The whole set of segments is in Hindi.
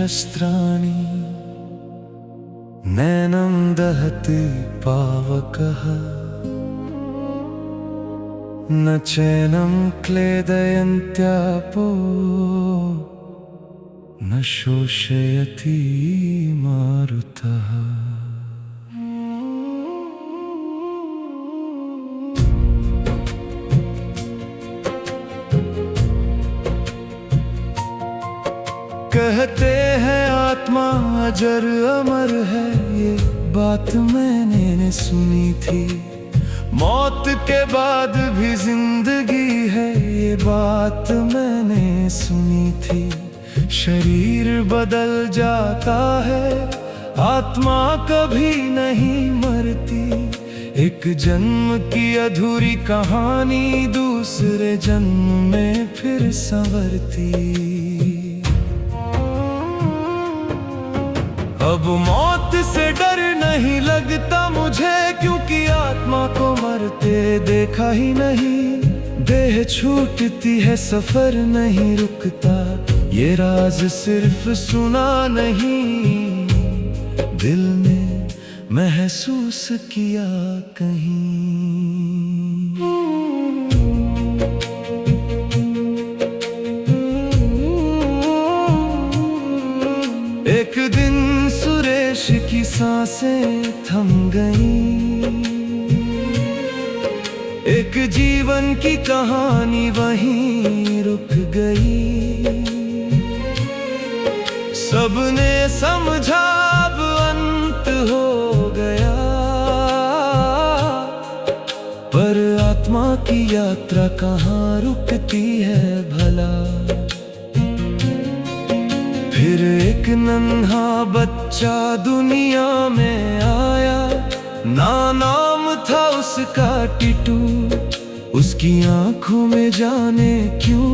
शस्त्राणि नैनं दहति पावकः न चैनं क्लेदयन्त्यापो न शोषयति मारुतः। कहते हैं आत्मा अजर अमर है, ये बात मैंने सुनी थी। मौत के बाद भी जिंदगी है, ये बात मैंने सुनी थी। शरीर बदल जाता है, आत्मा कभी नहीं मरती। एक जन्म की अधूरी कहानी दूसरे जन्म में फिर संवरती। अब मौत से डर नहीं लगता मुझे, क्योंकि आत्मा को मरते देखा ही नहीं। देह छूटती है सफर नहीं रुकता, ये राज सिर्फ सुना नहीं, दिल ने महसूस किया कहीं। एक दिन सुरेश की सांसें थम गईं, एक जीवन की कहानी वहीं रुक गई। सबने समझा अब अंत हो गया, पर आत्मा की यात्रा कहाँ रुकती है भला। फिर एक नन्हा बच्चा दुनिया में आया, ना नाम था उसका टिटू। उसकी आंखों में जाने क्यों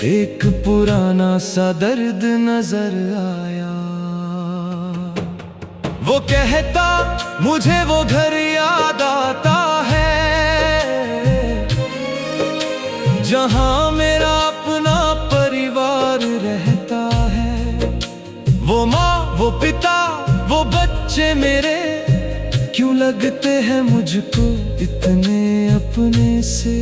एक पुराना सा दर्द नजर आया। वो कहता मुझे वो घर याद आता है, जहां मेरा अपना परिवार रहता है। वो माँ, वो पिता, वो बच्चे मेरे क्यों लगते हैं मुझको इतने अपने से।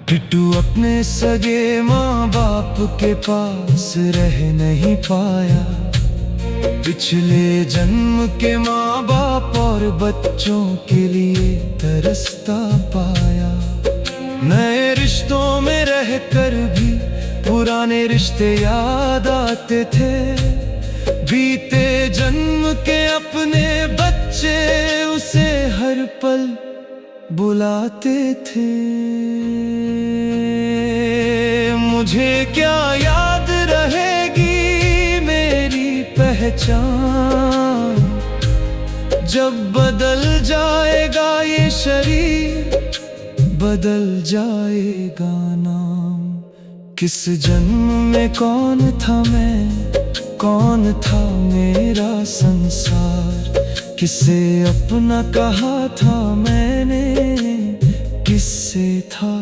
टिट्टू अपने सगे माँ बाप के पास रह नहीं पाया। पिछले जन्म के माँ बाप और बच्चों के लिए तरसता पाया। नए रिश्तों में रहकर भी पुराने रिश्ते याद आते थे। बीते जन्म के अपने बच्चे उसे हर पल बुलाते थे। मुझे क्या याद रहेगी मेरी पहचान, जब बदल जाएगा ये शरीर, बदल जाएगा नाम। किस जन्म में कौन था मैं, कौन था मेरा संसार। किसे अपना कहा था मैंने, किससे था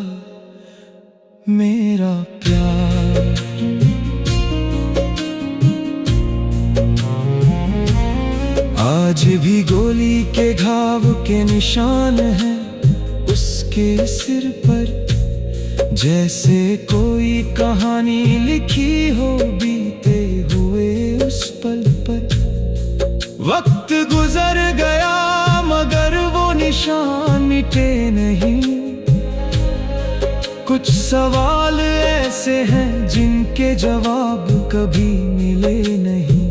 मेरा प्यार। आज भी गोली के घाव के निशान हैं उसके सिर पर, जैसे कोई कहानी लिखी हो बीते हुए उस पल पर। वक्त गुजर गया मगर वो निशान मिटे नहीं। कुछ सवाल ऐसे हैं जिनके जवाब कभी मिले नहीं।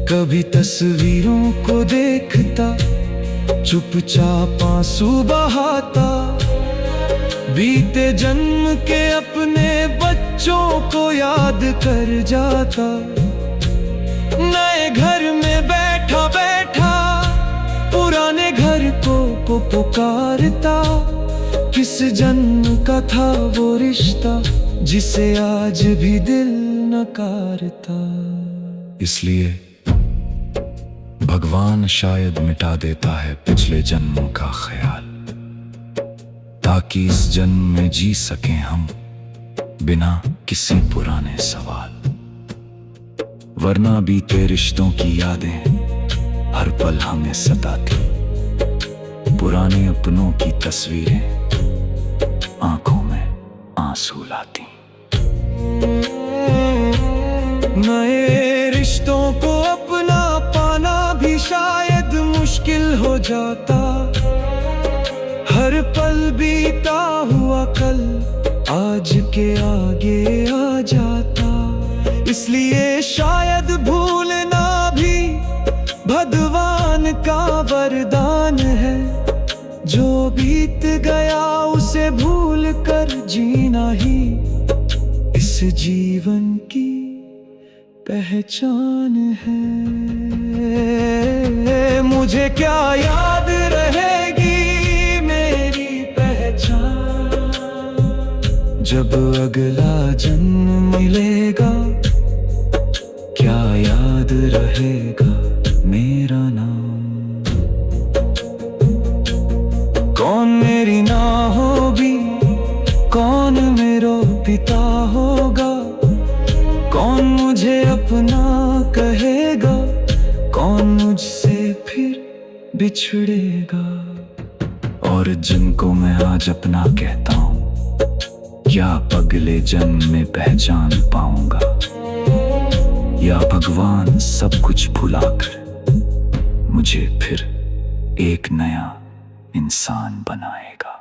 कभी तस्वीरों को देखता चुपचाप आंसू बहाता, बीते जन्म के अपने बच्चों को याद कर जाता। नए घर में बैठा बैठा पुराने घर को पुकारता। किस जन्म का था वो रिश्ता जिसे आज भी दिल नकारता। इसलिए भगवान शायद मिटा देता है पिछले जन्म का ख्याल, ताकि इस जन्म में जी सकें हम बिना किसी पुराने सवाल। वरना बीते रिश्तों की यादें हर पल हमें सताती। पुराने अपनों की तस्वीरें आंखों में आंसू लाती। नए रिश्तों को अपना पाना भी शायद मुश्किल हो जाता। हर पल बीता हुआ कल आज के आगे आ जाता। इसलिए शायद भूलना भी भगवान का वरदान है। जो बीत गया उसे भूल कर जीना ही इस जीवन की पहचान है। मुझे क्या याद रहेगी मेरी पहचान, जब अगला जन्म मिलेगा क्या याद रहेगा मेरा नाम। कौन मेरी ना होगी, कौन मेरा पिता होगा, कौन मुझे अपना कहेगा, कौन मुझसे फिर बिछड़ेगा। और जिनको मैं आज अपना कहता हूँ क्या अगले जन्म में पहचान पाऊंगा, या भगवान सब कुछ भुलाकर मुझे फिर एक नया इंसान बनाएगा।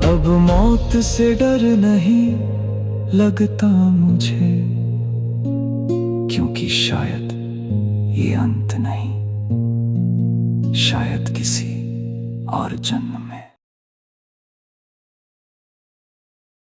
अब मौत से डर नहीं लगता मुझे, क्योंकि शायद ये अंत नहीं, शायद किसी और जन्म